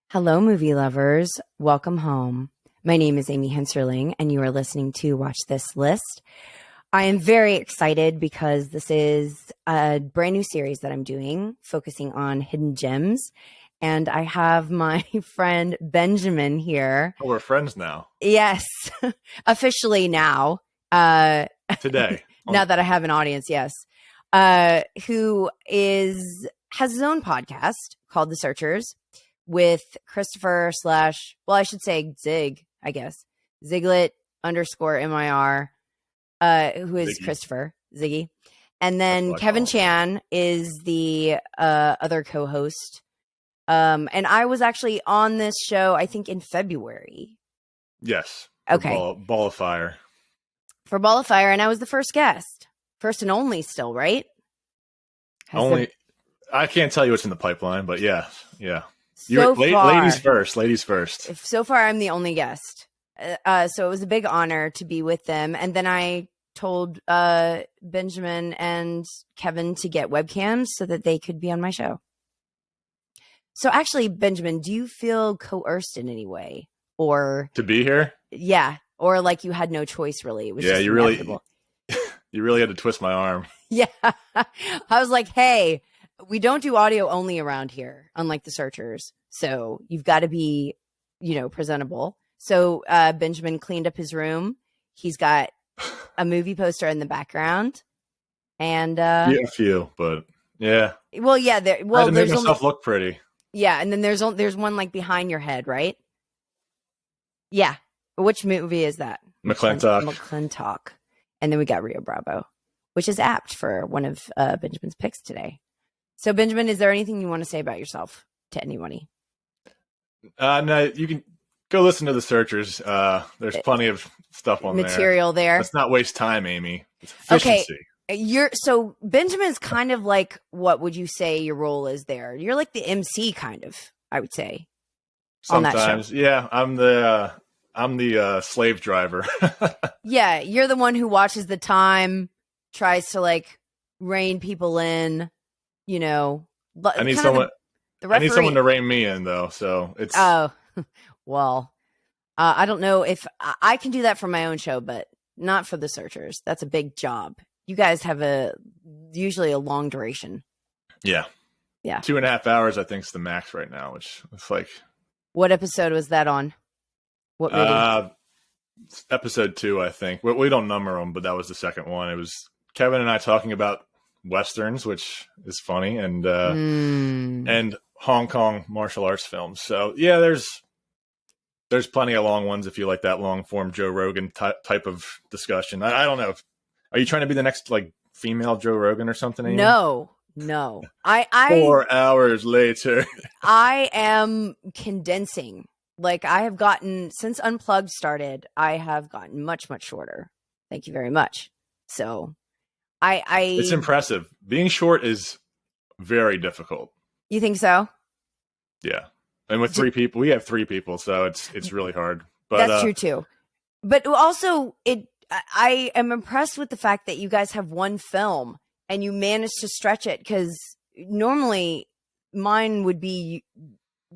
Hello, movie lovers. Welcome home. My name is Amy Henserling, and you are listening to Watch This List. I am very excited because this is a brand new series that I'm doing, focusing on hidden gems. And I have my friend Benjamin here. Oh, we're friends now. Yes, officially now. Today. Now that I have an audience, yes. Who has his own podcast called The Searchers, with Christopher / well, I should say Zig, I guess. Ziglet _MIR, who is Ziggy. Christopher, Ziggy. And then Kevin Chan is the other co-host. And I was actually on this show, I think, in February. Yes. Okay. Ball of Fire. For Ball of Fire, and I was the first guest. First and only still, right? I can't tell you what's in the pipeline, but yeah. Ladies first. So far, I'm the only guest. So it was a big honor to be with them. And then I told Benjamin and Kevin to get webcams so that they could be on my show. So actually, Benjamin, do you feel coerced in any way? Or to be here? Yeah. Or like you had no choice, really. It was you really had to twist my arm. Yeah. I was like, hey, we don't do audio only around here, unlike The Searchers. So you've got to be, presentable. So Benjamin cleaned up his room. He's got a movie poster in the background. And a few, but yeah. Well, yeah. I had to make myself look pretty. Yeah, and then there's one like behind your head, right? Yeah. Which movie is that? McClintock. And then we got Rio Bravo, which is apt for one of Benjamin's picks today. So, Benjamin, is there anything you want to say about yourself to anybody? No, you can go listen to The Searchers. There's plenty of stuff on material there. Let's not waste time, Amy. It's efficiency. Okay. So Benjamin's kind of like, what would you say your role is there? You're like the MC, kind of, I would say. Sometimes, on that show. Yeah. I'm the slave driver. Yeah, you're the one who watches the time, tries to like rein people in. I need someone. I need someone to rein me in, though. So it's. Oh, well, I don't know if I can do that for my own show, but not for The Searchers. That's a big job. You guys have usually a long duration. Yeah. 2.5 hours, I think, is the max right now, which it's like. What episode was that on? What movie? Episode 2, I think. We don't number them, but that was the second one. It was Kevin and I talking about Westerns, which is funny, and Hong Kong martial arts films. So yeah, there's plenty of long ones if you like that long form Joe Rogan type of discussion. I don't know. Are you trying to be the next like female Joe Rogan or something? Amy? No. I 4 hours later. I am condensing. Like I have gotten, since Unplugged started, I have gotten much, much shorter. Thank you very much. So it's impressive. Being short is very difficult. You think so? Yeah. And with 3 people, we have 3 people, so it's really hard. But that's true too. But also I am impressed with the fact that you guys have one film and you managed to stretch it, because normally mine would be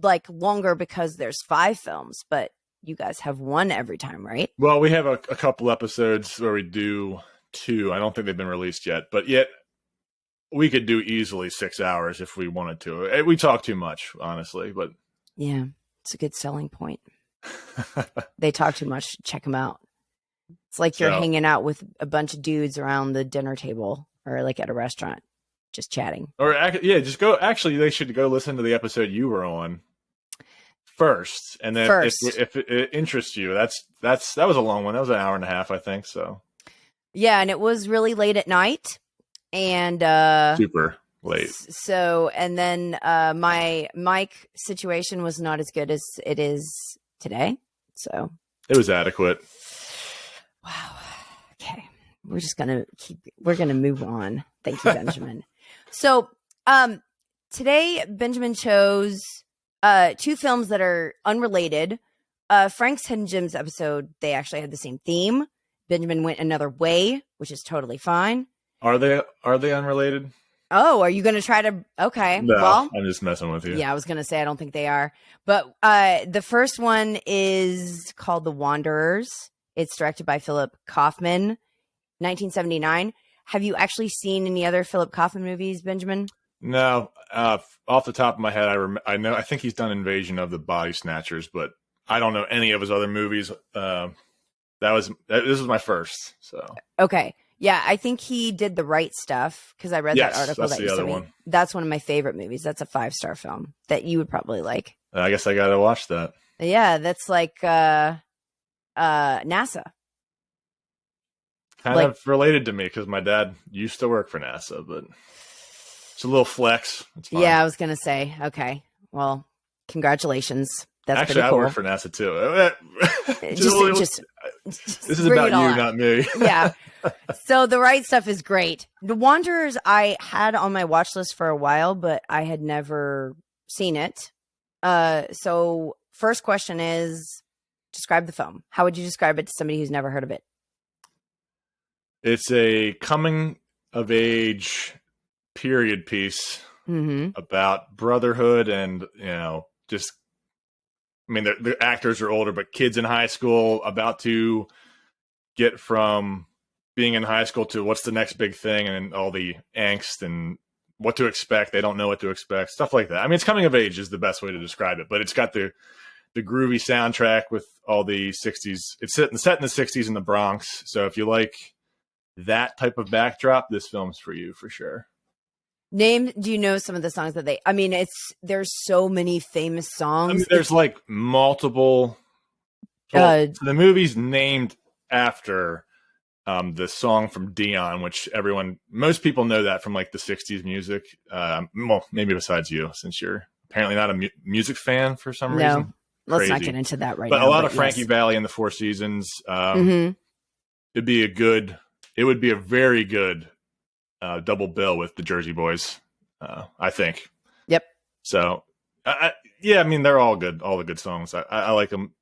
like longer because there's 5 films, but you guys have one every time, right? Well, we have a couple episodes where we do 2. I don't think they've been released yet, but yet we could do easily 6 hours if we wanted to. We talk too much, honestly, but yeah, it's a good selling point. They talk too much. Check them out. It's like you're hanging out with a bunch of dudes around the dinner table or like at a restaurant, just chatting. Or yeah, just go. Actually, they should go listen to the episode you were on first, and then if it interests you, that was a long one. That was an hour and a half, I think. So yeah, and it was really late at night, and super late. So, and then my mic situation was not as good as it is today. So it was adequate. Wow. Okay. We're gonna move on. Thank you, Benjamin. So today Benjamin chose 2 films that are unrelated. Frank's Hidden Gems episode, they actually had the same theme. Benjamin went another way, which is totally fine. Are they unrelated? Oh, are you going to try to? Okay. No, Well, I'm just messing with you. yeah, I was going to say I don't think they are. But the first one is called The Wanderers. It's directed by Philip Kaufman, 1979. Have you actually seen any other Philip Kaufman movies, Benjamin? No, off the top of my head, I know. I think he's done Invasion of the Body Snatchers, but I don't know any of his other movies. This was my first. So Okay. Yeah, I think he did The Right Stuff because I read that article that's that the you other sent me. one. That's one of my favorite movies. That's a 5-star film that you would probably like. I guess I gotta watch that. Yeah, that's like NASA. Kind of related to me because my dad used to work for NASA, but it's a little flex. It's fine. Yeah, I was gonna say. Okay, well, congratulations. That's actually pretty cool. I work for NASA too. Just this is about you, not me. Yeah. So The Right Stuff is great. The Wanderers I had on my watch list for a while, but I had never seen it. So first question is, describe the film. How would you describe it to somebody who's never heard of it? It's a coming of age period piece about brotherhood and, just, I mean, the actors are older, but kids in high school about to get from being in high school to what's the next big thing and all the angst and what to expect. They don't know what to expect, stuff like that. I mean, it's coming of age is the best way to describe it, but it's got the groovy soundtrack with all the 60s. It's set in the 60s in the Bronx. So if you like that type of backdrop, this film's for you for sure. Do you know some of the songs that there's so many famous songs. I mean, there's like multiple. The movie's named after the song from Dion, which most people know that from like the 60s music. Well, maybe besides you, since you're apparently not a music fan for some reason. Let's not get into that right now. But a lot of Frankie Valli and the Four Seasons. It would be a very good double bill with the Jersey Boys, I think. Yep. So, I mean, they're all good. All the good songs. I like them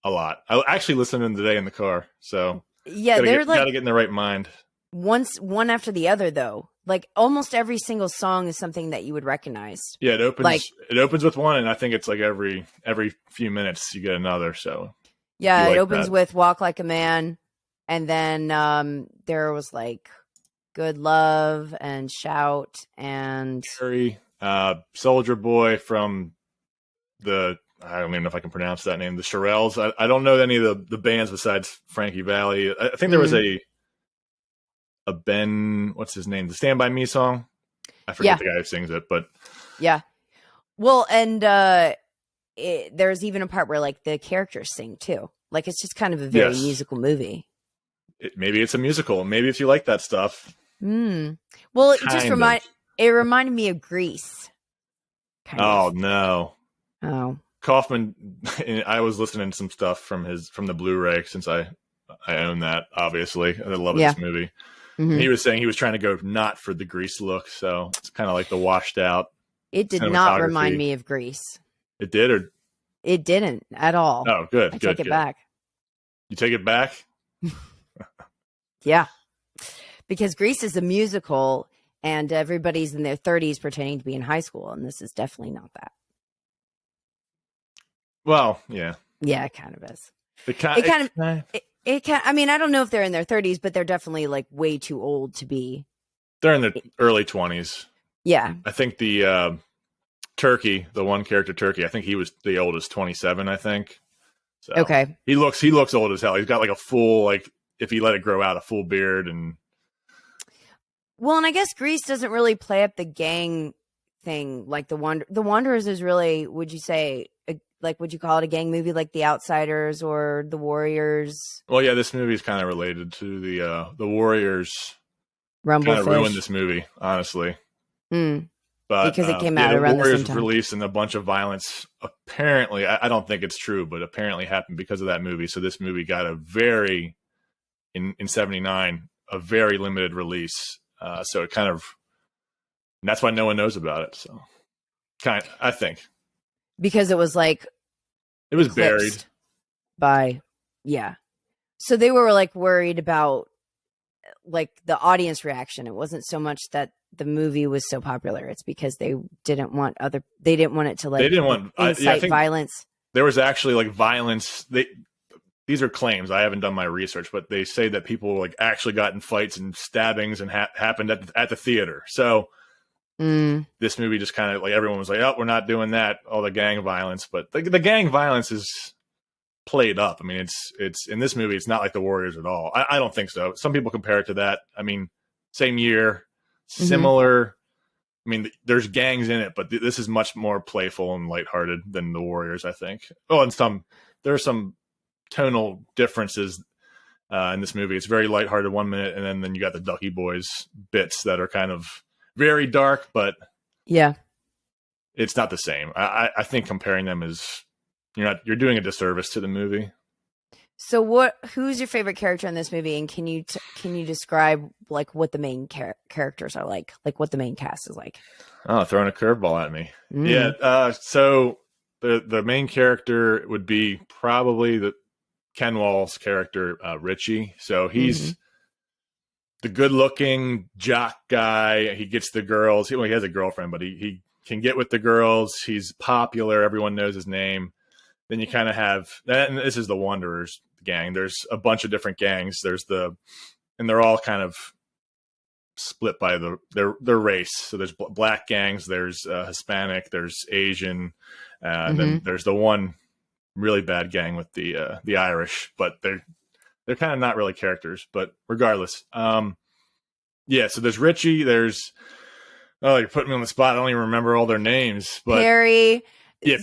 a lot. I actually listened to them today in the car. So, yeah, gotta get in the right mind. One after the other, though. Like almost every single song is something that you would recognize. Yeah, it opens with one, and I think it's like every few minutes you get another. So yeah, it opens with "Walk Like a Man," and then there was like "Good Love" and "Shout" and Soldier Boy from I don't even know if I can pronounce that name. The Shirelles. I don't know any of the bands besides Frankie Valli. I think there was a Ben, what's his name? The Stand By Me song. I forget the guy who sings it, but yeah. Well, and there's even a part where like the characters sing too. Like it's just kind of a very musical movie. Maybe it's a musical. Maybe if you like that stuff. Well, it reminded me of Grease. No. Oh. Kaufman, I was listening to some stuff from the Blu-ray since I own that, obviously. I love this movie. He was saying he was trying to go not for the Grease look, so it's kind of like the washed out. It did not remind me of Grease. It did, or it didn't at all. Oh, good. I take it back. You take it back? Yeah, because Grease is a musical, and everybody's in their 30s pretending to be in high school, and this is definitely not that. Well, yeah. Yeah, it kind of is. I mean, I don't know if they're in their 30s, but they're definitely like way too old to be. They're in their early 20s. Yeah. I think the Turkey, the one character Turkey, I think he was the oldest, 27, I think. So okay. He looks old as hell. He's got like a full, like if he let it grow out, a full beard and. Well, and I guess Grease doesn't really play up the gang thing like the Wanderers is really, would you say, would you call it a gang movie like The Outsiders or The Warriors? Well, yeah, this movie is kind of related to the Warriors. Rumblefish. Kind of ruined this movie, honestly. But because it came out around the same time. Released and a bunch of violence. Apparently, I don't think it's true, but apparently happened because of that movie. So this movie got in '79 a very limited release. So it kind of, and that's why no one knows about it. So, I think. Because it was like it was buried by so they were like worried about like the audience reaction. It wasn't so much that the movie was so popular. It's because they didn't want it to like They didn't want incite violence. There was actually like violence. These are claims. I haven't done my research, but they say that people like actually got in fights and stabbings and happened at the theater. So this movie just kind of like everyone was like, oh, we're not doing that. All the gang violence, but the gang violence is played up. I mean, it's in this movie. It's not like the Warriors at all. I don't think so. Some people compare it to that. I mean, same year, similar. I mean, there's gangs in it, but this is much more playful and lighthearted than the Warriors, I think. Oh, and there are some tonal differences in this movie. It's very lighthearted 1 minute, and then you got the Ducky Boys bits that are kind of very dark, but yeah, it's not the same. I think comparing them is you're doing a disservice to the movie. So who's your favorite character in this movie, and can you describe like what the main characters are like what the main cast is like? Oh, throwing a curveball at me. Yeah. So the main character would be probably the Ken Wall's character, Richie. So he's the good-looking jock guy. He gets the girls. He has a girlfriend, but he can get with the girls. He's popular. Everyone knows his name. Then you kind of have, and this is the Wanderers gang. There's a bunch of different gangs. And they're all kind of split by their race. So there's black gangs. There's Hispanic. There's Asian. And then there's the one really bad gang with the Irish, but they're kind of not really characters, but regardless. Yeah, so there's Richie, you're putting me on the spot. I don't even remember all their names, but Perry. Yeah,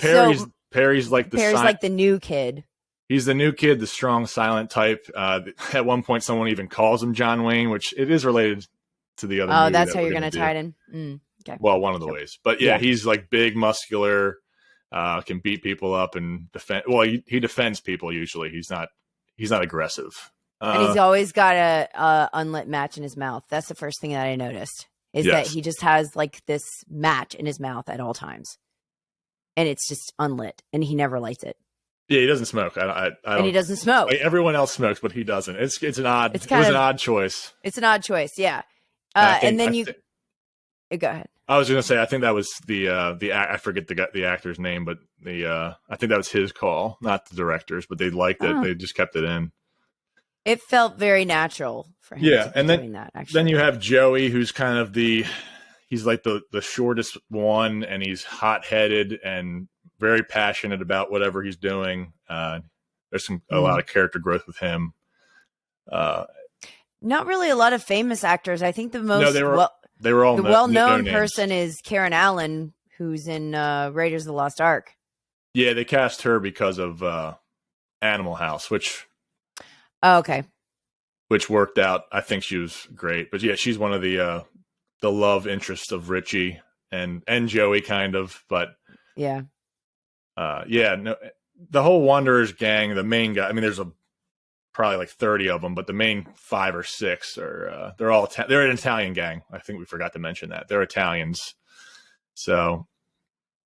Perry's like like the new kid. He's the new kid, the strong, silent type. At one point, someone even calls him John Wayne, which it is related to the other movie. Oh, that's how you're going to tie it in? Okay. Well, one of the ways. But yeah, he's like big, muscular, can beat people up and defend. Well, he defends people usually. He's not aggressive. And he's always got a unlit match in his mouth. That's the first thing that I noticed is that he just has like this match in his mouth at all times. And it's just unlit and he never lights it. Yeah, he doesn't smoke. I don't, and he doesn't smoke. Like, everyone else smokes, but he doesn't. It was an odd choice. It's an odd choice, yeah. Go ahead. I was going to say, I think that was I forget the actor's name, but I think that was his call, not the director's, but they liked it. They just kept it in. It felt very natural for him. Yeah, and then doing that, actually. Then you have Joey, who's kind of he's like the shortest one, and he's hot-headed and very passionate about whatever he's doing. There's a lot of character growth with him. Not really a lot of famous actors. I think the most they were all the well-known person is Karen Allen, who's in Raiders of the Lost Ark. Yeah, they cast her because of Animal House, which worked out. I think she was great. But yeah, she's one of the love interests of Richie and Joey, kind of. But yeah. The whole Wanderers gang, the main guy, I mean, there's probably like 30 of them, but the main 5 or 6 are, they're an Italian gang. I think we forgot to mention that. They're Italians. So,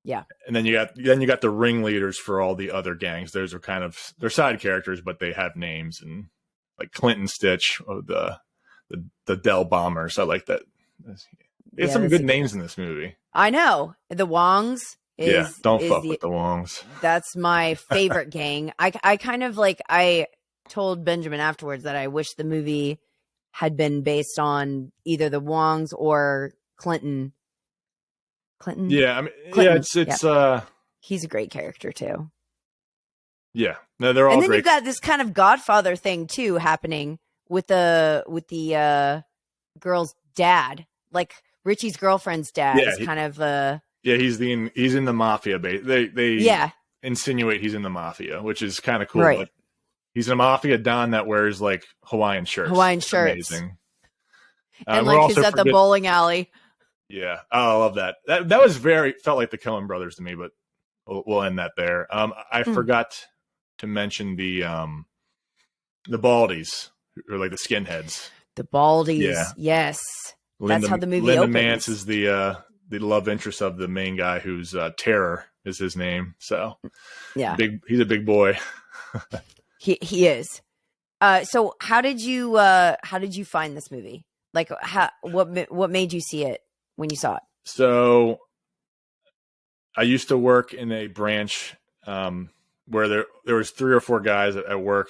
yeah. And then you got the ringleaders for all the other gangs. Those are they're side characters, but they have names, and like Clinton Stitch, the Dell Bombers. I like that. There's some good names in this movie. I know. The Wongs. Don't fuck with the Wongs. That's my favorite gang. I kind of like, I told Benjamin afterwards that I wish the movie had been based on either the Wongs or Clinton. Yeah, I mean, Clinton. It's he's a great character too. Yeah, no, they're all. And then great. you've got this kind of Godfather thing too happening with the girl's dad, like Richie's girlfriend's dad is kind of he's in the mafia. They insinuate he's in the mafia, which is kind of cool. Right. Like, he's a mafia don that wears like Hawaiian shirts. Amazing. And like he's at the bowling alley. Yeah. Oh, I love that. That was felt like the Coen Brothers to me, but we'll end that there. I forgot to mention the Baldies, or like the skinheads. The Baldies. Yes. That's how the movie opens. Linda Mance is the love interest of the main guy, who's Terror is his name. So yeah, he's a big boy. he is. So how did you find this movie? Like, what made you see it when you saw it? So I used to work in a branch where there was 3 or 4 guys at work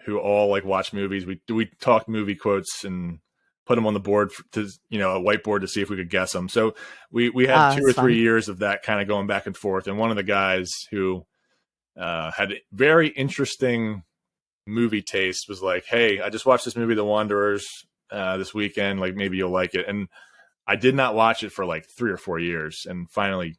who all like watch movies. We talked movie quotes and put them on the board to a whiteboard to see if we could guess them. So we had 2 or 3 years of that kind of going back and forth. And one of the guys who had very interesting movie taste was like, "Hey, I just watched this movie, The Wanderers, this weekend. Like, maybe you'll like it." And I did not watch it for like 3 or 4 years, and finally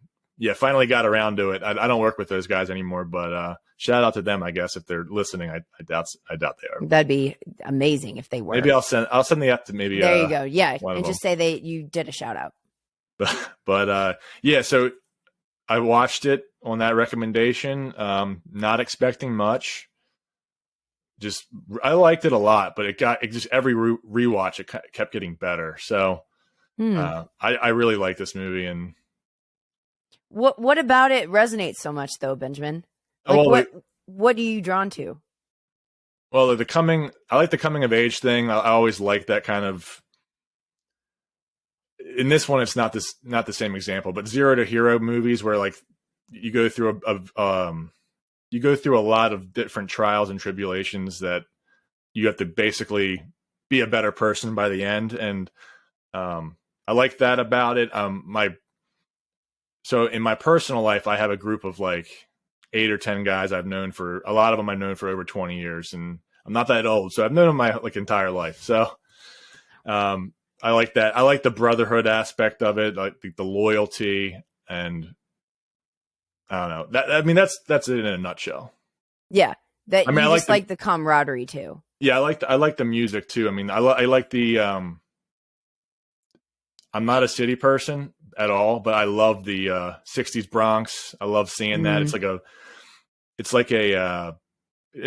got around to it. I don't work with those guys anymore, but shout out to them, I guess, if they're lissing. I doubt they are. That'd be amazing if they were. Maybe I'll send the app to maybe. There you go. Yeah, and just say you did a shout out. But yeah, so I watched it on that recommendation, not expecting much. Just I liked it a lot, but it just every rewatch it kept getting better. So I really like this movie. And what about it resonates so much, though, Benjamin? Like, what are you drawn to? Well, I like the coming of age thing. I always like that kind of. In this one, it's not the same example, but Zero to Hero movies where like you go through a lot of different trials and tribulations that you have to basically be a better person by the end. And I like that about it. So in my personal life, I have a group of like 8 or 10 guys I've known for over 20 years, and I'm not that old. So I've known them my like entire life. So I like that. I like the brotherhood aspect of it, like the loyalty, and I don't know. That's it in a nutshell. Yeah. I like the camaraderie too. Yeah, I like the music too. I mean, I like the I'm not a city person at all, but I love the 60s Bronx. I love seeing that. It's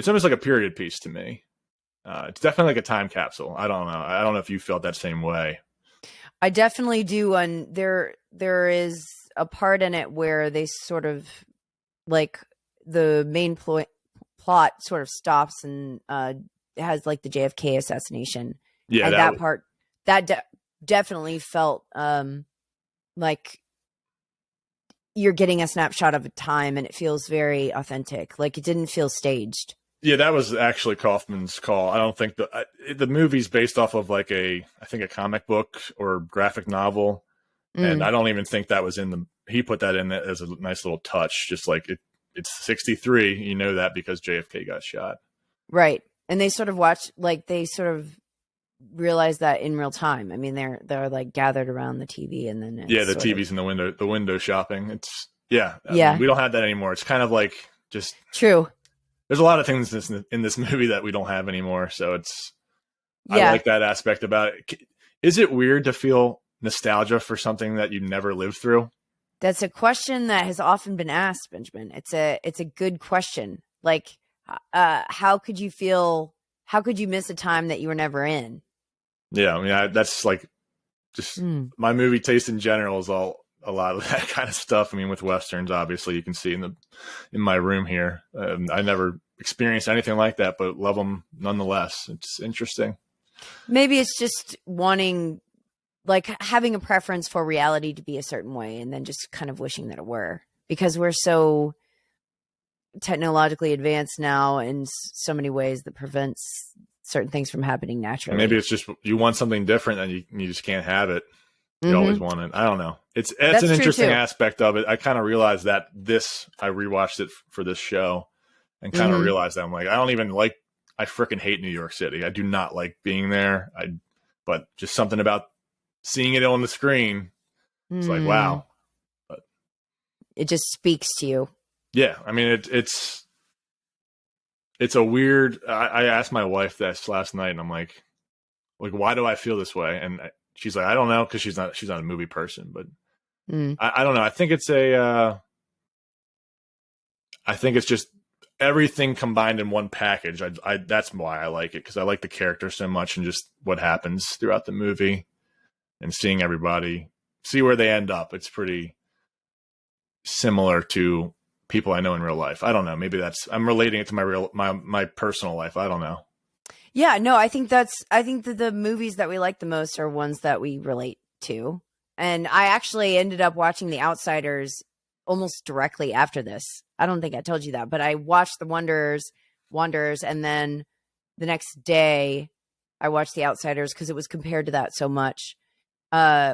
almost like a period piece to me. It's definitely like a time capsule. I don't know. I don't know if you felt that same way. I definitely do. And there is a part in it where they sort of like the main plot sort of stops and has like the JFK assassination. Yeah. And that part definitely felt like you're getting a snapshot of a time, and it feels very authentic. Like it didn't feel staged. Yeah, that was actually Kaufman's call. I don't think the movie's based off of like I think a comic book or graphic novel. And I don't even think that was he put that in as a nice little touch. Just like it's 63, you know that because JFK got shot. Right. And they sort of realize that in real time. I mean, they're like gathered around the TV, and then the TV's in the window shopping. It's we don't have that anymore. It's kind of like just true. There's a lot of things in this movie that we don't have anymore. So I like that aspect about it. Is it weird to feel nostalgia for something that you never lived through? That's a question that has often been asked, Benjamin. It's a good question. Like, how could you miss a time that you were never in? Yeah. I mean, that's like just my movie taste in general is a lot of that kind of stuff. I mean, with Westerns, obviously you can see in my room here. I never experienced anything like that, but love them nonetheless. It's interesting. Maybe it's just wanting, like having a preference for reality to be a certain way, and then just kind of wishing that it were, because we're so technologically advanced now in so many ways that prevents certain things from happening naturally. And maybe it's just you want something different and you just can't have it. You always want it. I don't know. It's an interesting aspect of it. I kind of realized that I rewatched it for this show and kind of realized that I'm like, I freaking hate New York City. I do not like being there. But just something about seeing it on the screen. It's like, wow. But it just speaks to you. Yeah. I mean, it's a weird, I asked my wife this last night, and I'm like, why do I feel this way? And she's like, I don't know, because she's not a movie person, but I don't know. I think it's just everything combined in one package. That's why I like it, because I like the character so much and just what happens throughout the movie and seeing everybody see where they end up. It's pretty similar to people I know in real life. I don't know. Maybe I'm relating it to my personal life. I don't know. Yeah, no, I think that the movies that we like the most are ones that we relate to. And I actually ended up watching The Outsiders almost directly after this. I don't think I told you that, but I watched The Wanderers, and then the next day I watched The Outsiders because it was compared to that so much,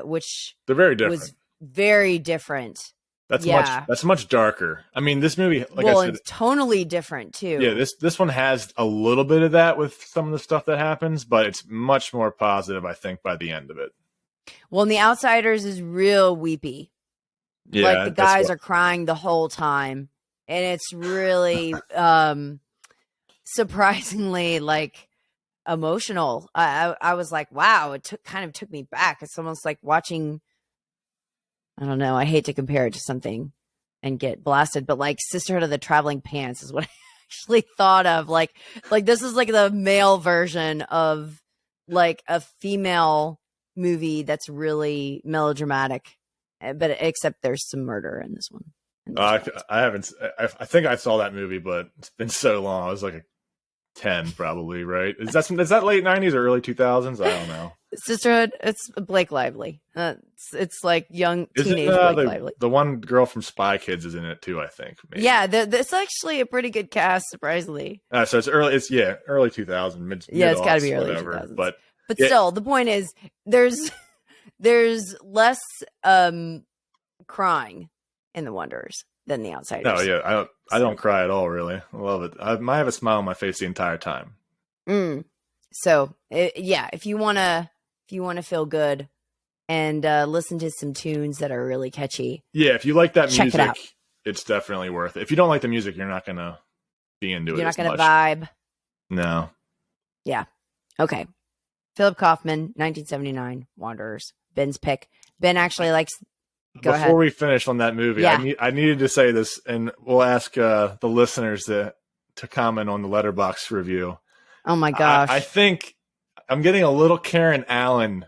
which They're very different. was very different. That's much darker. I mean, this movie, like well, I said, it's tonally different too. Yeah, this one has a little bit of that with some of the stuff that happens, but it's much more positive, I think, by the end of it. Well, and The Outsiders is real weepy. Yeah, like the guys are crying the whole time, and it's really surprisingly like emotional. I was like, wow, it kind of took me back. It's almost like watching, I don't know, I hate to compare it to something and get blasted, but like Sisterhood of the Traveling Pants is what I actually thought of. Like this is like the male version of like a female movie that's really melodramatic, but except there's some murder in this one. I haven't. I think I saw that movie, but it's been so long. I was like a 10, probably. Right? Is that late 90s or early 2000s? I don't know. Sisterhood. It's Blake Lively. It's like young teenage Blake Lively. The one girl from Spy Kids is in it too, I think. Maybe. Yeah, it's actually a pretty good cast, surprisingly. So it's early. It's early 2000. It's got to be early 2000s. But still, the point is, there's less crying in The Wanderers than The Outsiders. No, yeah, I don't cry at all. Really, I love it. I might have a smile on my face the entire time. So if you wanna feel good and listen to some tunes that are really catchy, if you like that check music, it out. It's definitely worth it. If you don't like the music, you're not gonna be into it. You're not gonna much. vibe. No. Yeah. Okay. Philip Kaufman, 1979, Wanderers. Ben's pick. Ben actually likes. Before we finish on that movie, yeah. I needed to say this, and we'll ask the listeners to comment on the Letterboxd review. Oh my gosh! I think I'm getting a little Karen Allen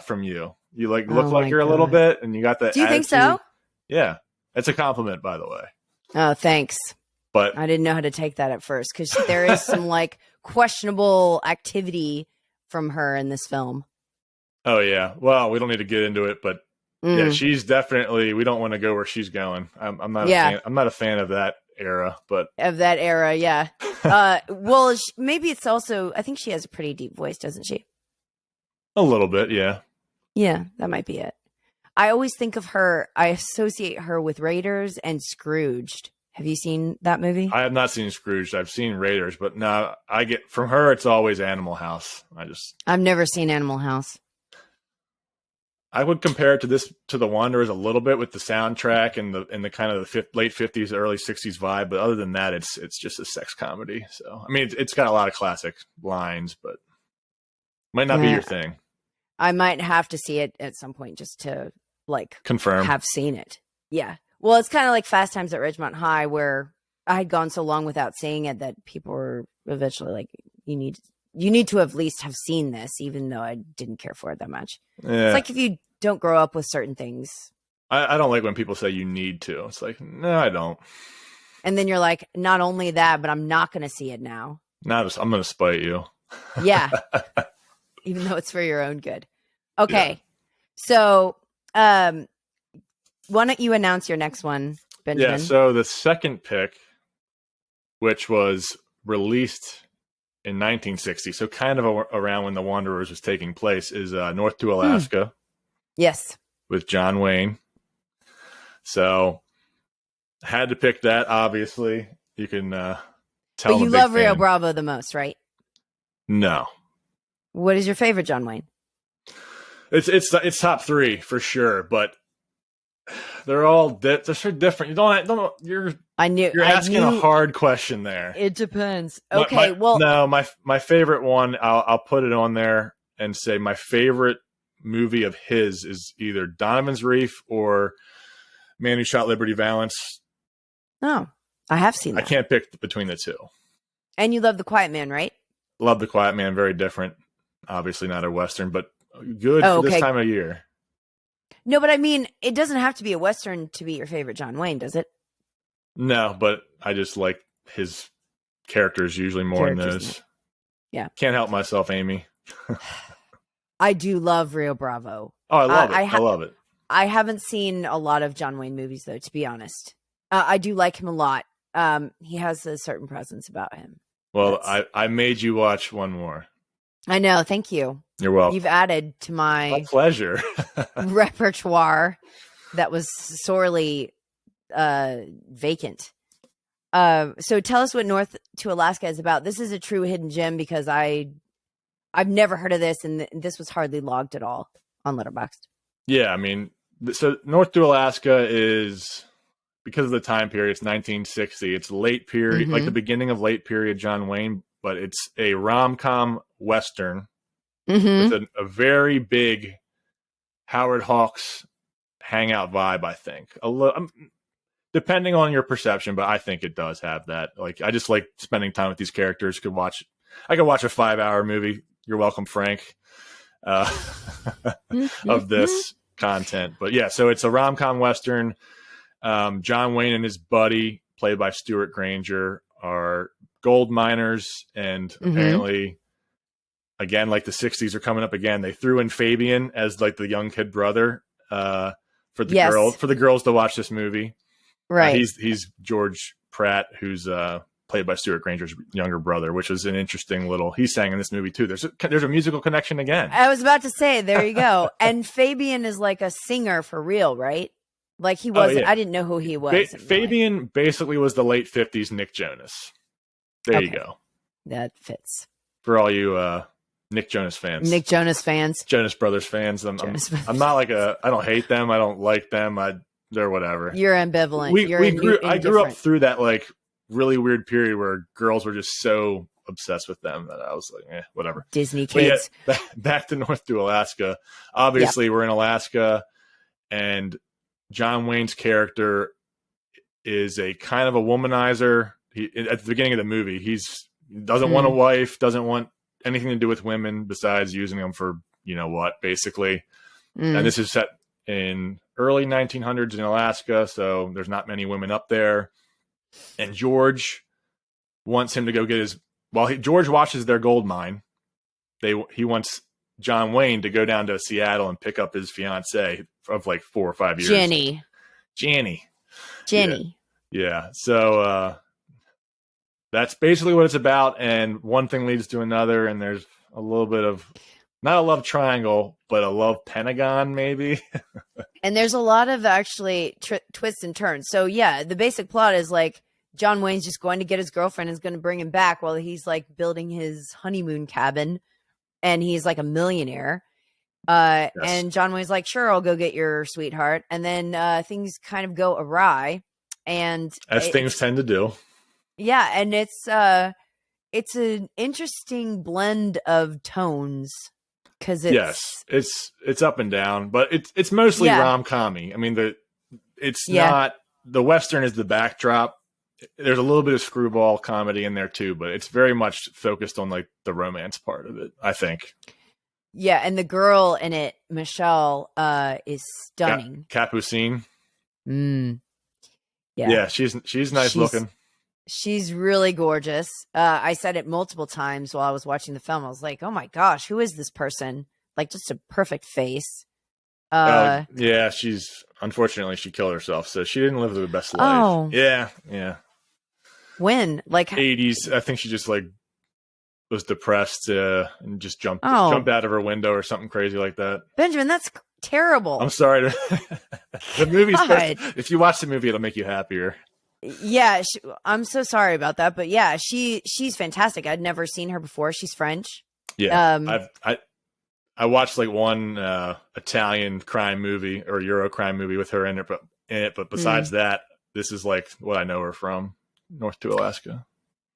from you. You look like you're a little bit, and you got that. Do you attitude. think so? Yeah, it's a compliment, by the way. Oh, thanks. But I didn't know how to take that at first because there is some like questionable activity from her in this film. Oh yeah, well, we don't need to get into it, but yeah, she's definitely. We don't want to go where she's going. I'm not. I'm not a fan of that era, but of that era, yeah. Well, maybe it's also. I think she has a pretty deep voice, doesn't she? A little bit, yeah. Yeah, that might be it. I always think of her. I associate her with Raiders and Scrooged. Have you seen that movie? I have not seen Scrooged. I've seen Raiders, but no, I get from her. It's always Animal House. I've never seen Animal House. I would compare it to The Wanderers a little bit with the soundtrack and the kind of the late 50s, early 60s vibe. But other than that, it's just a sex comedy. So I mean, it's got a lot of classic lines, but might not be your thing. I might have to see it at some point just to like confirm have seen it. Yeah. Well, it's kind of like Fast Times at Ridgemont High, where I had gone so long without seeing it that people were eventually like, you need to at least have seen this, even though I didn't care for it that much. Yeah. It's like if you don't grow up with certain things. I don't like when people say you need to. It's like, no, I don't. And then you're like, not only that, but I'm not going to see it now. I'm going to spite you. Yeah. Even though it's for your own good. Okay. Yeah. So, why don't you announce your next one, Benjamin? Yeah, so the second pick, which was released in 1960, so kind of around when The Wanderers was taking place, is North to Alaska. Yes. With John Wayne. So, had to pick that, obviously. You can tell. But you love Rio Bravo the most, right? No. What is your favorite John Wayne? It's top 3 for sure, but they're all they're so different. You're asking a hard question there. It depends. Okay, my favorite one, I'll put it on there and say my favorite movie of his is either Donovan's Reef or Man Who Shot Liberty Valance. Oh, I have seen that. I can't pick between the two. And you love The Quiet Man, right? Love The Quiet Man. Very different. Obviously not a Western, but good for this time of year. No, but I mean, it doesn't have to be a Western to be your favorite John Wayne, does it? No, but I just like his characters usually more in those. Yeah. Can't help myself, Amy. I do love Rio Bravo. Oh, I love it. I love it. I haven't seen a lot of John Wayne movies, though, to be honest. I do like him a lot. He has a certain presence about him. Well, I made you watch one more. I know. Thank you. You're welcome. You've added to my pleasure repertoire that was sorely vacant. So tell us what North to Alaska is about. This is a true hidden gem because I've never heard of this, and this was hardly logged at all on Letterboxd. Yeah, I mean, so North to Alaska is, because of the time period, it's 1960. It's late period, like the beginning of late period John Wayne, but it's a rom-com Western with a very big Howard Hawks hangout vibe, I think. Depending on your perception, but I think it does have that. Like, I just like spending time with these characters. I could watch a 5-hour movie. You're welcome, Frank, of this content. But yeah, so it's a rom-com Western. John Wayne and his buddy, played by Stuart Granger, are gold miners, and apparently, again, like the 60s are coming up again. They threw in Fabian as like the young kid brother for the girls to watch this movie. Right. He's George Pratt, who's played by Stuart Granger's younger brother, which is an interesting little. He sang in this movie too. There's a musical connection again. I was about to say, there you go. And Fabian is like a singer for real, right? Like he was. I didn't know who he was. Fabian basically was the late 50s Nick Jonas. There you go. That fits for all you Nick Jonas fans. Jonas Brothers fans. I'm not like I don't hate them. I don't like them. They're whatever. You're ambivalent. I grew up through that like really weird period where girls were just so obsessed with them that I was like, whatever. Disney kids. But yeah, back to North to Alaska. Obviously, we're in Alaska, and John Wayne's character is a kind of a womanizer. At the beginning of the movie, he doesn't want a wife, doesn't want anything to do with women besides using them for what, basically. And this is set in early 1900s in Alaska, so there's not many women up there. And George wants him to go get George watches their gold mine. He wants John Wayne to go down to Seattle and pick up his fiance of like 4 or 5 years. Jenny. Yeah. So that's basically what it's about. And one thing leads to another. And there's a little bit of not a love triangle, but a love pentagon, maybe. And there's a lot of actually twists and turns. So yeah, the basic plot is like John Wayne's just going to get his girlfriend and is going to bring him back while he's like building his honeymoon cabin, and he's like a millionaire. Yes. And John Wayne's like, sure, I'll go get your sweetheart. And then things kind of go awry, and as things tend to do. Yeah, and it's an interesting blend of tones. It's up and down, but it's mostly rom-com-y. I mean, not the Western is the backdrop. There's a little bit of screwball comedy in there too, but it's very much focused on like the romance part of it, I think. Yeah, and the girl in it, Michelle, is stunning. Capucine. Yeah, she's nice looking. She's really gorgeous. I said it multiple times while I was watching the film. I was like, oh my gosh, who is this person? Like, just a perfect face. Yeah, unfortunately, she killed herself, so she didn't live the best life. Oh. Yeah. When? Like 80s. I think she just like was depressed and just jumped out of her window or something crazy like that. Benjamin, that's terrible. I'm sorry. The movie's if you watch the movie, it'll make you happier. Yeah, I'm so sorry about that, but yeah, she's fantastic. I'd never seen her before. She's French. Yeah, I watched like one Italian crime movie or Euro crime movie with her in it, but besides that, this is like what I know her from, North to Alaska.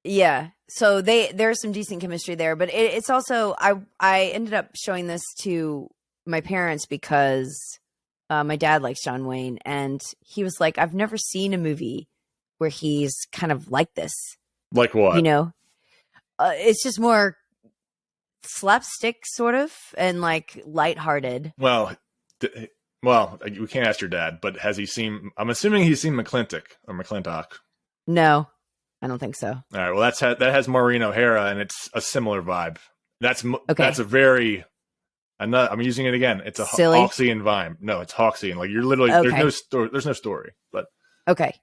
Yeah, so there's some decent chemistry there, but it's also I ended up showing this to my parents because my dad likes John Wayne, and he was like, I've never seen a movie where he's kind of like this. Like what? It's just more slapstick sort of and like lighthearted. Well, we can't ask your dad, but has he seen, I'm assuming he's seen McClintock. No, I don't think so. All right. Well, that has Maureen O'Hara, and it's a similar vibe. That's Okay. a very. I'm using it again. It's a Silly? Hawksian vibe. No, it's Hawksian. Like, you're literally Okay. there's no story. But okay,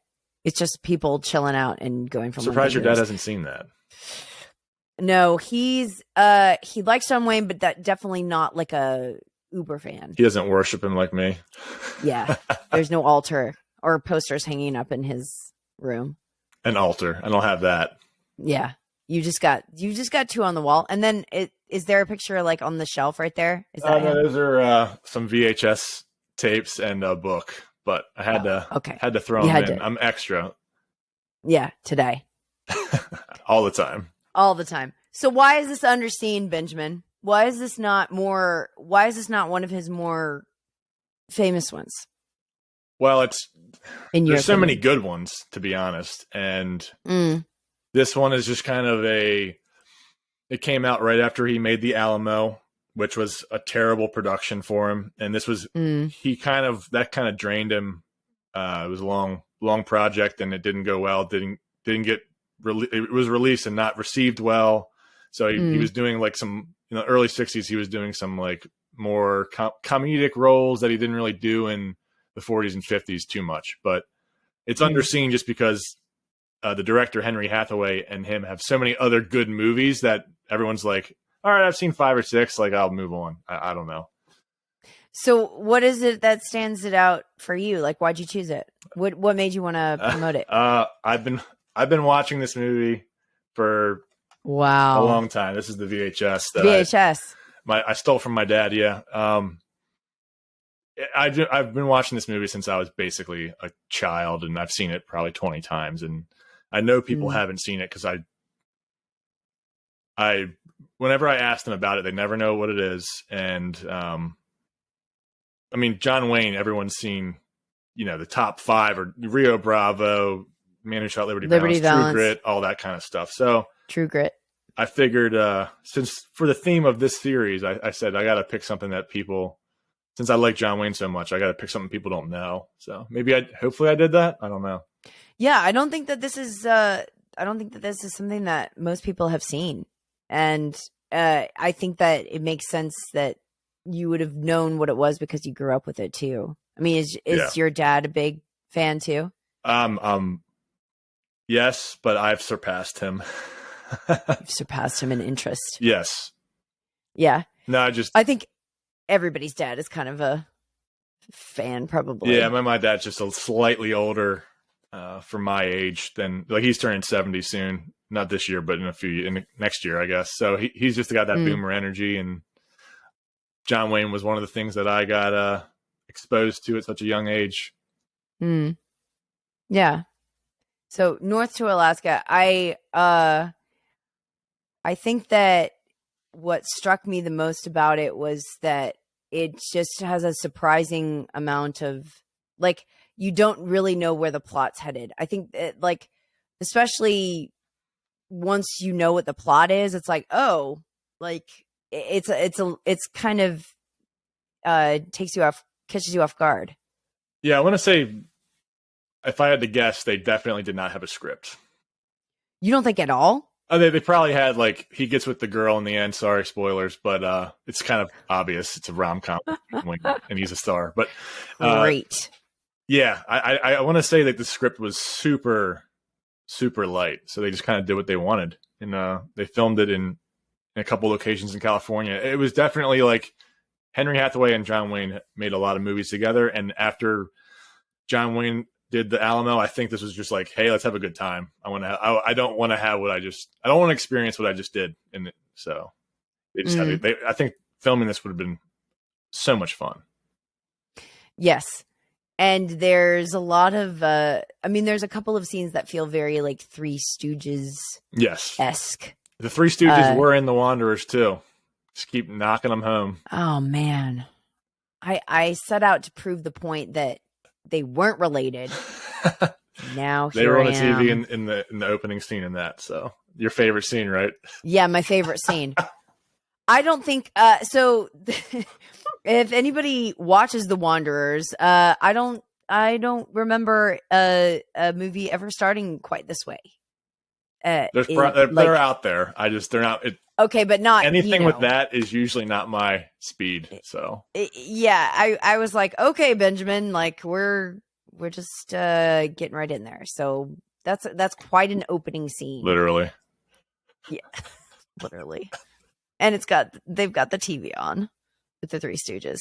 it's just people chilling out and going from. Surprised your dad hasn't seen that. No, he likes John Wayne, but that definitely not like a uber fan. He doesn't worship him like me. Yeah, there's no altar or posters hanging up in his room. An altar. I don't have that. Yeah, you just got two on the wall, and then is there a picture like on the shelf right there? Is that no, those are some VHS tapes and a book, but I had to throw them in. I'm extra. Yeah, today. All the time. All the time. So why is this underseen, Benjamin? Why is this not one of his more famous ones? Well, there's so many opinion? good ones, to be honest. And this one is just kind of it came out right after he made The Alamo, which was a terrible production for him. And this was, that kind of drained him. It was a long project, and it didn't go well. Didn't get, it was released and not received well. So he was doing like some, early 60s, he was doing some like more comedic roles that he didn't really do in the 40s and 50s too much. But it's underseen just because the director, Henry Hathaway, and him have so many other good movies that everyone's like, all right, I've seen 5 or 6. Like, I'll move on. I don't know. So what is it that stands it out for you? Like, why'd you choose it? What made you want to promote it? I've been watching this movie for a long time. This is the VHS that I stole from my dad. Yeah. I've been watching this movie since I was basically a child, and I've seen it probably 20 times. And I know people haven't seen it because whenever I ask them about it, they never know what it is. And, I mean, John Wayne, everyone's seen, the top 5 or Rio Bravo, Man Who Shot Liberty Valance, True Grit, all that kind of stuff. So True Grit. I figured, since for the theme of this series, I said, I got to pick something that people, since I like John Wayne so much, I got to pick something people don't know. So hopefully I did that. I don't know. Yeah. I don't think that this is something that most people have seen. And, I think that it makes sense that you would have known what it was because you grew up with it too. I mean, is your dad a big fan too? Yes, but I've surpassed him. You've surpassed him in interest. Yes. Yeah. No, I think everybody's dad is kind of a fan, probably. Yeah, my dad's just a slightly older for my age than, like, he's turning 70 soon. Not this year, but next year, I guess. So he's just got that boomer energy, and John Wayne was one of the things that I got exposed to at such a young age. Yeah. So North to Alaska, I think that what struck me the most about it was that it just has a surprising amount of, like, you don't really know where the plot's headed. I think that, like, especially once you know what the plot is, it's like, oh, like it's kind of catches you off guard. Yeah, I want to say, if I had to guess, they definitely did not have a script. You don't think at all? Oh, they probably had, like, he gets with the girl in the end. Sorry, spoilers, but it's kind of obvious. It's a rom-com, and he's a star. But great. Yeah, I want to say that the script was super, super light, so they just kind of did what they wanted, and they filmed it in a couple locations in California. It was definitely like Henry Hathaway and John Wayne made a lot of movies together, and after John Wayne did The Alamo, I think this was just like, hey, let's have a good time. I don't want to experience what I just did, and so they just I think filming this would have been so much fun. Yes. And there's a lot of, there's a couple of scenes that feel very like Three Stooges-esque. The Three Stooges were in The Wanderers too. Just keep knocking them home. Oh man. I set out to prove the point that they weren't related. Now they were on the TV in the opening scene in that. So your favorite scene, right? Yeah, my favorite scene. I don't think so. If anybody watches The Wanderers, I don't remember a movie ever starting quite this way. they're out there. They're not. Okay, but not anything with that is usually not my speed. So yeah, I was like, okay, Benjamin, like we're just getting right in there. So that's quite an opening scene. Literally. Yeah, literally. And they've got the TV on with the Three Stooges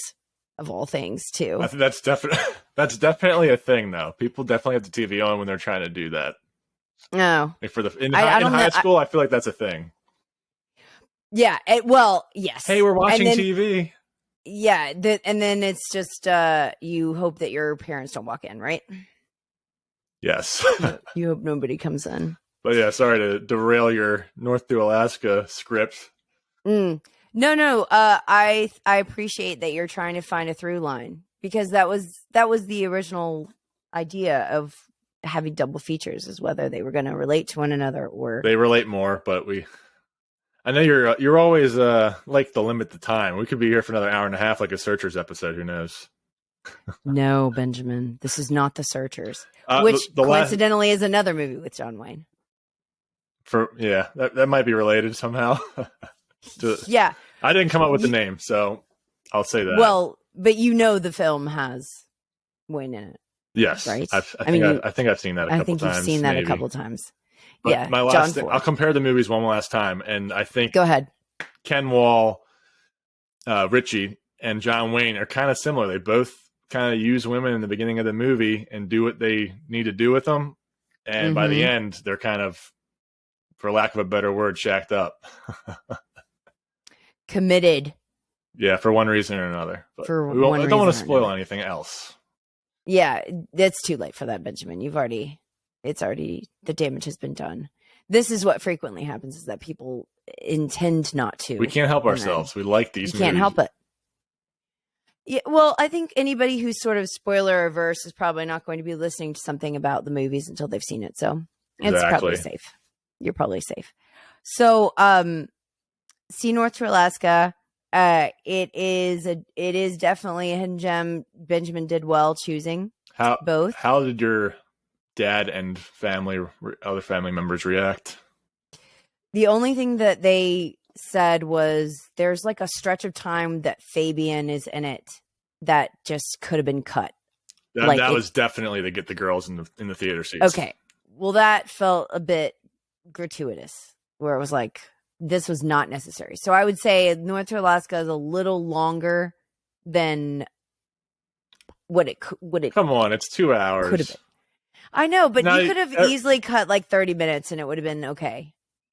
of all things too. I think that's definitely a thing though. People definitely have the TV on when they're trying to do that. No, like in high school, I feel like that's a thing. Yeah. Well, yes. Hey, we're watching TV. Yeah. And then it's just you hope that your parents don't walk in, right? Yes. You hope nobody comes in. But yeah, sorry to derail your North to Alaska script. No. I appreciate that you're trying to find a through line, because that was the original idea of having double features, is whether they were going to relate to one another or they relate more. But I know you're always like to limit the time. We could be here for another hour and a half, like a Searchers episode. Who knows? No, Benjamin, this is not the Searchers, which coincidentally is another movie with John Wayne. That might be related somehow. Yeah, I didn't come up with the name, so I'll say that. Well, but the film has Wayne in it. Yes, right. I think I've seen that a couple times. I think you've seen that a couple times. But yeah, my last thing, I'll compare the movies one last time, and I think go ahead. Ken Wall, Richie, and John Wayne are kind of similar. They both kind of use women in the beginning of the movie and do what they need to do with them, and by the end, they're kind of, for lack of a better word, shacked up. Committed. Yeah, for one reason or another. But I don't want to spoil anything else. Yeah, it's too late for that, Benjamin. The damage has been done. This is what frequently happens, is that people intend not to. We can't help ourselves. We like these movies. Can't help it. Yeah, well, I think anybody who's sort of spoiler averse is probably not going to be listening to something about the movies until they've seen it. So it's probably safe. You're probably safe. So, see North to Alaska. It is definitely a hidden gem. Benjamin did well choosing both. How did your dad and other family members react? The only thing that they said was there's like a stretch of time that Fabian is in it that just could have been cut. That was definitely to get the girls in the theater seats. Okay. Well, that felt a bit gratuitous, where it was like, this was not necessary. So I would say North to Alaska is a little longer than what it Come on, it's 2 hours. Could have been. I know, but you could have easily cut like 30 minutes and it would have been okay.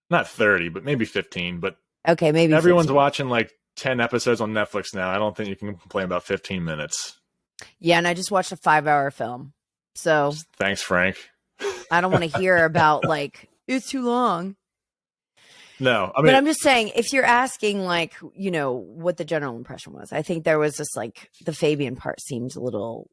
Not 30, but maybe 15. But okay, maybe everyone's 15. watching like 10 episodes on Netflix now. I don't think you can complain about 15 minutes. Yeah, and I just watched a 5-hour film. So thanks, Frank. I don't want to hear about like, it's too long. No, I mean, but I'm just saying, if you're asking like, what the general impression was, I think there was just like the Fabian part seemed a little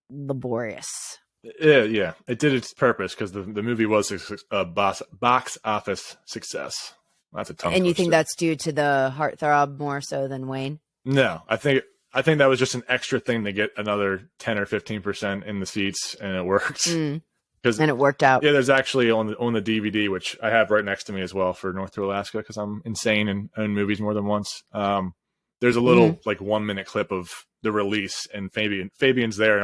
laborious. Yeah, it did its purpose because the movie was a box office success. That's a tongue. And you think that's due to the heartthrob more so than Wayne? No, I think that was just an extra thing to get another 10 or 15% in the seats, and it worked. And it worked out. Yeah, there's actually on the DVD, which I have right next to me as well for North to Alaska, because I'm insane and own movies more than once. There's a little like 1 minute clip of the release, and Fabian's there, and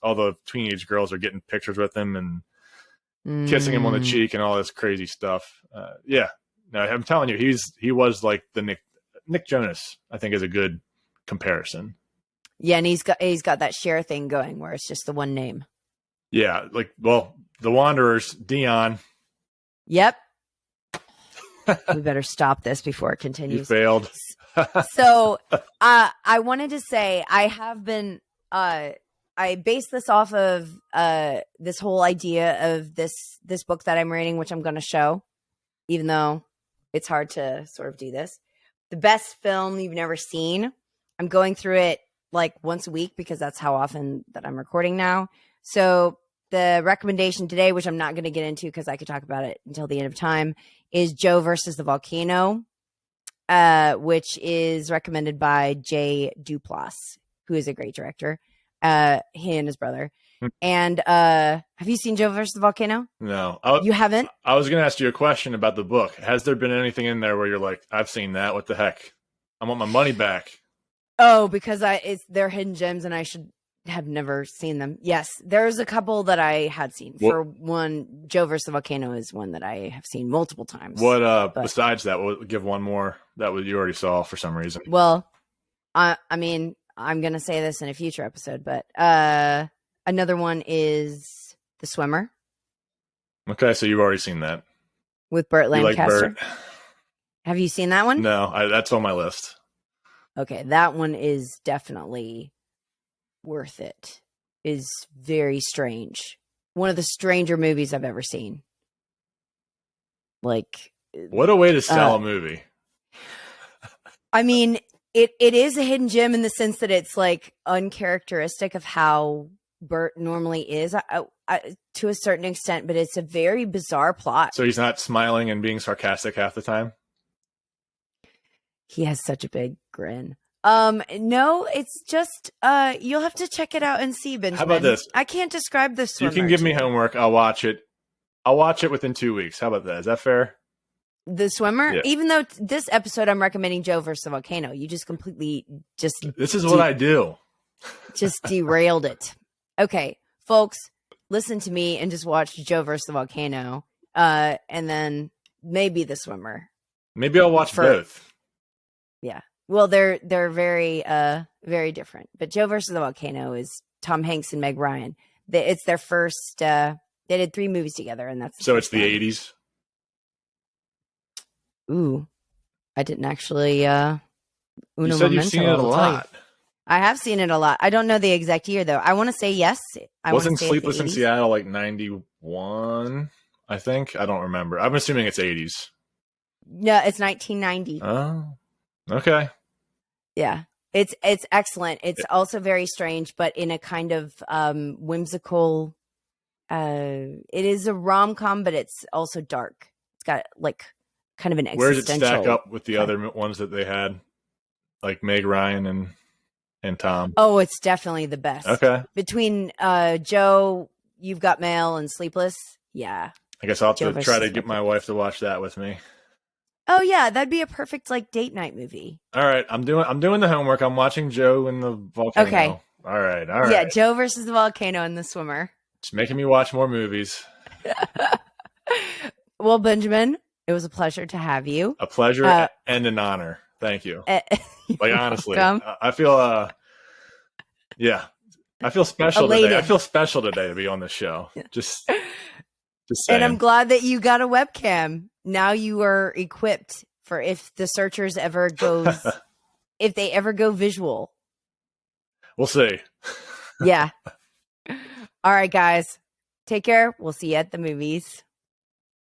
all the teenage girls are getting pictures with him and kissing him on the cheek and all this crazy stuff. Yeah, no, I'm telling you, he was like the Nick Jonas. I think is a good comparison. Yeah, and he's got that share thing going where it's just the one name. Yeah, the Wanderers, Dion. Yep. We better stop this before it continues. You failed. So I wanted to say I have been I based this off of this whole idea of this book that I'm reading, which I'm going to show, even though it's hard to sort of do this. The best film you've never seen. I'm going through it like once a week because that's how often that I'm recording now. So the recommendation today, which I'm not going to get into because I could talk about it until the end of time, is Joe versus the Volcano, which is recommended by Jay Duplass, who is a great director. He and his brother. And have you seen Joe versus the Volcano? No. You haven't? I was going to ask you a question about the book. Has there been anything in there where you're like, I've seen that? What the heck? I want my money back. Oh, because they're hidden gems and I should have never seen them. Yes, there's a couple that I had seen. For one, Joe versus the Volcano is one that I have seen multiple times. What besides that, we'll give one more that you already saw for some reason. Well, I mean, I'm going to say this in a future episode, but another one is The Swimmer. Okay, so you've already seen that. With Burt Lancaster. Like Burt? Have you seen that one? No, that's on my list. Okay, that one is definitely worth it. Is very strange. One of the stranger movies I've ever seen. Like, what a way to sell a movie. I mean, it is a hidden gem in the sense that it's like uncharacteristic of how Burt normally is, to a certain extent, but it's a very bizarre plot. So he's not smiling and being sarcastic half the time? He has such a big grin. No, it's just you'll have to check it out and see, Benjamin. How about this? I can't describe this. You can give me homework. I'll watch it. I'll watch it within 2 weeks. How about that? Is that fair? The Swimmer? Yeah. Even though this episode I'm recommending Joe versus the Volcano, you just completely This is what I do. Just derailed it. Okay, folks, listen to me and just watch Joe versus the Volcano. And then maybe The Swimmer. Maybe I'll watch both. Yeah. Well, they're very very different. But Joe versus the Volcano is Tom Hanks and Meg Ryan. It's their first. They did 3 movies together, and that's so it's the 80s. Ooh, I didn't actually. You said you've seen it a lot. I have seen it a lot. I don't know the exact year though. I want to say yes. Wasn't Sleepless in Seattle like 91? I think. I don't remember. I'm assuming it's 80s. No, it's 1990. Oh, okay. Yeah, it's excellent. It's also very strange, but in a kind of whimsical. It is a rom-com, but it's also dark. It's got like kind of an existential. Where does it stack up with the other ones that they had, like Meg Ryan and Tom? Oh, it's definitely the best. Okay. Between Joe, You've Got Mail, and Sleepless, yeah. I guess I'll have to try to get my wife to watch that with me. Oh yeah, that'd be a perfect like date night movie. All right, I'm doing the homework. I'm watching Joe and the Volcano. Okay. All right. Yeah, Joe versus the Volcano and The Swimmer. It's making me watch more movies. Well, Benjamin, it was a pleasure to have you. A pleasure and an honor. Thank you. Like honestly, I feel yeah, I feel special elated. today. I feel special today to be on this show. Just saying. And I'm glad that you got a webcam. Now you are equipped for if the searchers ever goes, if they ever go visual. We'll see. Yeah. All right, guys. Take care. We'll see you at the movies.